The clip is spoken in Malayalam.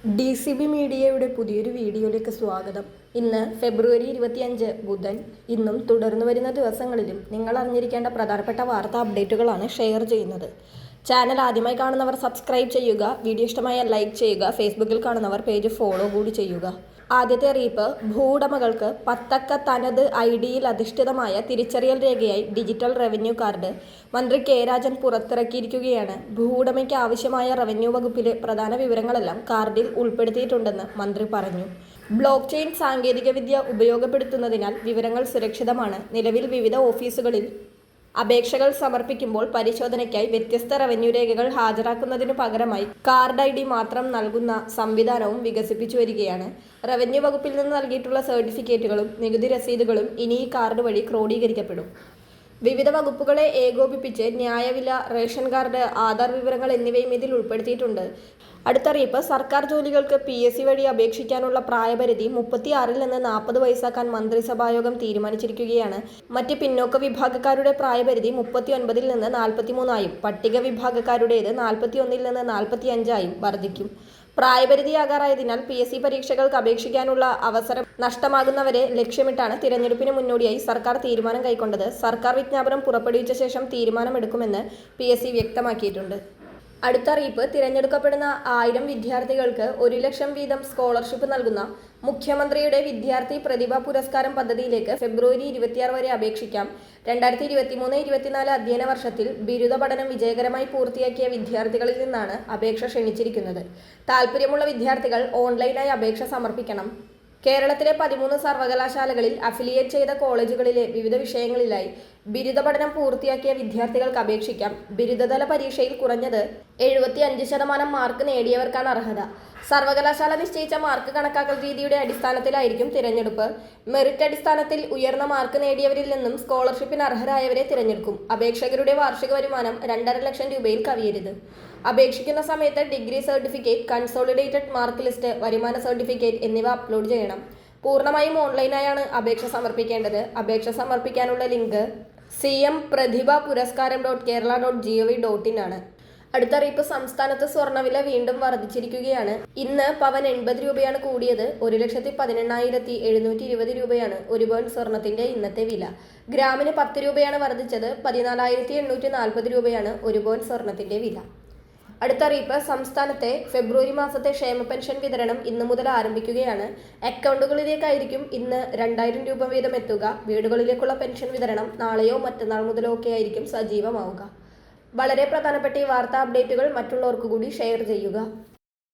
DCB മീഡിയയുടെ പുതിയൊരു വീഡിയോയിലേക്ക് സ്വാഗതം. ഇന്ന് ഫെബ്രുവരി 25 ബുധൻ. ഇന്നും തുടർന്നു വരുന്ന ദിവസങ്ങളിലും നിങ്ങൾ അറിഞ്ഞിരിക്കേണ്ട പ്രധാനപ്പെട്ട വാർത്താ അപ്ഡേറ്റുകളാണ് ഷെയർ ചെയ്യുന്നത്. ചാനൽ ആദ്യമായി കാണുന്നവർ സബ്സ്ക്രൈബ് ചെയ്യുക, വീഡിയോ ഇഷ്ടമായാൽ ലൈക്ക് ചെയ്യുക, ഫേസ്ബുക്കിൽ കാണുന്നവർ പേജ് ഫോളോ കൂടി ചെയ്യുക. ആദ്യത്തെ അറിയിപ്പ്, ഭൂവുടമകൾക്ക് 10 തനത് ID-യിൽ അധിഷ്ഠിതമായ തിരിച്ചറിയൽ രേഖയായി ഡിജിറ്റൽ റവന്യൂ കാർഡ് മന്ത്രി കെ രാജൻ പുറത്തിറക്കിയിരിക്കുകയാണ്. ഭൂവുടമയ്ക്ക് ആവശ്യമായ റവന്യൂ വകുപ്പിലെ പ്രധാന വിവരങ്ങളെല്ലാം കാർഡിൽ ഉൾപ്പെടുത്തിയിട്ടുണ്ടെന്ന് മന്ത്രി പറഞ്ഞു. ബ്ലോക്ക് ചെയിൻ സാങ്കേതികവിദ്യ ഉപയോഗപ്പെടുത്തുന്നതിനാൽ വിവരങ്ങൾ സുരക്ഷിതമാണ്. നിലവിൽ വിവിധ ഓഫീസുകളിൽ അപേക്ഷകൾ സമർപ്പിക്കുമ്പോൾ പരിശോധനയ്ക്കായി വ്യത്യസ്ത റവന്യൂ രേഖകൾ ഹാജരാക്കുന്നതിനു പകരമായി കാർഡ് ID മാത്രം നൽകുന്ന സംവിധാനവും വികസിപ്പിച്ചു വരികയാണ്. റവന്യൂ വകുപ്പിൽ നിന്ന് നൽകിയിട്ടുള്ള സർട്ടിഫിക്കറ്റുകളും നികുതി രസീതുകളും ഇനി ഈ കാർഡ് വഴി ക്രോഡീകരിക്കപ്പെടും. വിവിധ വകുപ്പുകളെ ഏകോപിപ്പിച്ച് ന്യായവില, റേഷൻ കാർഡ്, ആധാർ വിവരങ്ങൾ എന്നിവയും ഇതിൽ ഉൾപ്പെടുത്തിയിട്ടുണ്ട്. അടുത്തറിയിപ്പ്, സർക്കാർ ജോലികൾക്ക് PSC വഴി അപേക്ഷിക്കാനുള്ള പ്രായപരിധി 36-ൽ നിന്ന് 40 വയസ്സാക്കാൻ മന്ത്രിസഭായോഗം തീരുമാനിച്ചിരിക്കുകയാണ്. മറ്റ് പിന്നോക്ക വിഭാഗക്കാരുടെ പ്രായപരിധി 39-ൽ നിന്ന് 43-ആയും പട്ടിക വിഭാഗക്കാരുടേത് 41-ൽ നിന്ന് 45-ആയും വർദ്ധിക്കും. പ്രായപരിധിയാകാറായതിനാൽ PSC പരീക്ഷകൾക്ക് അപേക്ഷിക്കാനുള്ള അവസരം നഷ്ടമാകുന്നവരെ ലക്ഷ്യമിട്ടാണ് തിരഞ്ഞെടുപ്പിന് മുന്നോടിയായി സർക്കാർ തീരുമാനം കൈക്കൊണ്ടത്. സർക്കാർ വിജ്ഞാപനം പുറപ്പെടുവിച്ച ശേഷം തീരുമാനമെടുക്കുമെന്ന് PSC വ്യക്തമാക്കിയിട്ടുണ്ട്. അടുത്തറിയിപ്പ്, തിരഞ്ഞെടുക്കപ്പെടുന്ന 1000 വിദ്യാർത്ഥികൾക്ക് 1 ലക്ഷം വീതം സ്കോളർഷിപ്പ് നൽകുന്ന മുഖ്യമന്ത്രിയുടെ വിദ്യാർത്ഥി പ്രതിഭാ പുരസ്കാരം പദ്ധതിയിലേക്ക് ഫെബ്രുവരി 26 വരെ അപേക്ഷിക്കാം. 2023-24 അധ്യയന വർഷത്തിൽ ബിരുദ പഠനം വിജയകരമായി പൂർത്തിയാക്കിയ വിദ്യാർത്ഥികളിൽ നിന്നാണ് അപേക്ഷ ക്ഷണിച്ചിരിക്കുന്നത്. താൽപ്പര്യമുള്ള വിദ്യാർത്ഥികൾ ഓൺലൈനായി അപേക്ഷ സമർപ്പിക്കണം. കേരളത്തിലെ 13 സർവകലാശാലകളിൽ അഫിലിയേറ്റ് ചെയ്ത കോളേജുകളിലെ വിവിധ വിഷയങ്ങളിലായി ബിരുദ പഠനം പൂർത്തിയാക്കിയ വിദ്യാർത്ഥികൾക്ക് അപേക്ഷിക്കാം. ബിരുദതല പരീക്ഷയിൽ കുറഞ്ഞത് 75% മാർക്ക് നേടിയവർക്കാണ് അർഹത. സർവകലാശാല നിശ്ചയിച്ച മാർക്ക് കണക്കാക്കൽ രീതിയുടെ അടിസ്ഥാനത്തിലായിരിക്കും തിരഞ്ഞെടുപ്പ്. മെറിറ്റ് അടിസ്ഥാനത്തിൽ ഉയർന്ന മാർക്ക് നേടിയവരിൽ നിന്നും സ്കോളർഷിപ്പിന് അർഹരായവരെ തിരഞ്ഞെടുക്കും. അപേക്ഷകരുടെ വാർഷിക വരുമാനം 2.5 ലക്ഷം രൂപയിൽ കവിയരുത്. അപേക്ഷിക്കുന്ന സമയത്ത് degree certificate, consolidated mark list, വരുമാന സർട്ടിഫിക്കറ്റ് എന്നിവ അപ്ലോഡ് ചെയ്യണം. പൂർണ്ണമായും ഓൺലൈനായാണ് അപേക്ഷ സമർപ്പിക്കേണ്ടത്. അപേക്ഷ സമർപ്പിക്കാനുള്ള ലിങ്ക് cmpratibhapuраskaram.kerala.gov.in ആണ്. അടുത്തറിയിപ്പ്, സംസ്ഥാനത്ത് സ്വർണ്ണവില വീണ്ടും വർദ്ധിച്ചിരിക്കുകയാണ്. ഇന്ന് പവൻ 80 രൂപയാണ് കൂടിയത്. 1,18,720 രൂപയാണ് 1 പവൻ സ്വർണത്തിന്റെ ഇന്നത്തെ വില. ഗ്രാമിന് 10 രൂപയാണ് വർദ്ധിച്ചത്. 14,840 രൂപയാണ് 1 പവൻ സ്വർണത്തിന്റെ വില. അടുത്തറിയിപ്പ്, സംസ്ഥാനത്തെ ഫെബ്രുവരി മാസത്തെ ക്ഷേമ പെൻഷൻ വിതരണം ഇന്നു മുതൽ ആരംഭിക്കുകയാണ്. അക്കൗണ്ടുകളിലേക്കായിരിക്കും ഇന്ന് 2000 രൂപ വീതം എത്തുക. വീടുകളിലേക്കുള്ള പെൻഷൻ വിതരണം നാളെയോ മറ്റന്നാൾ മുതലോ ഒക്കെ ആയിരിക്കും സജീവമാവുക. വളരെ പ്രധാനപ്പെട്ട ഈ വാർത്താ അപ്ഡേറ്റുകൾ മറ്റുള്ളവർക്ക് കൂടി ഷെയർ ചെയ്യുക.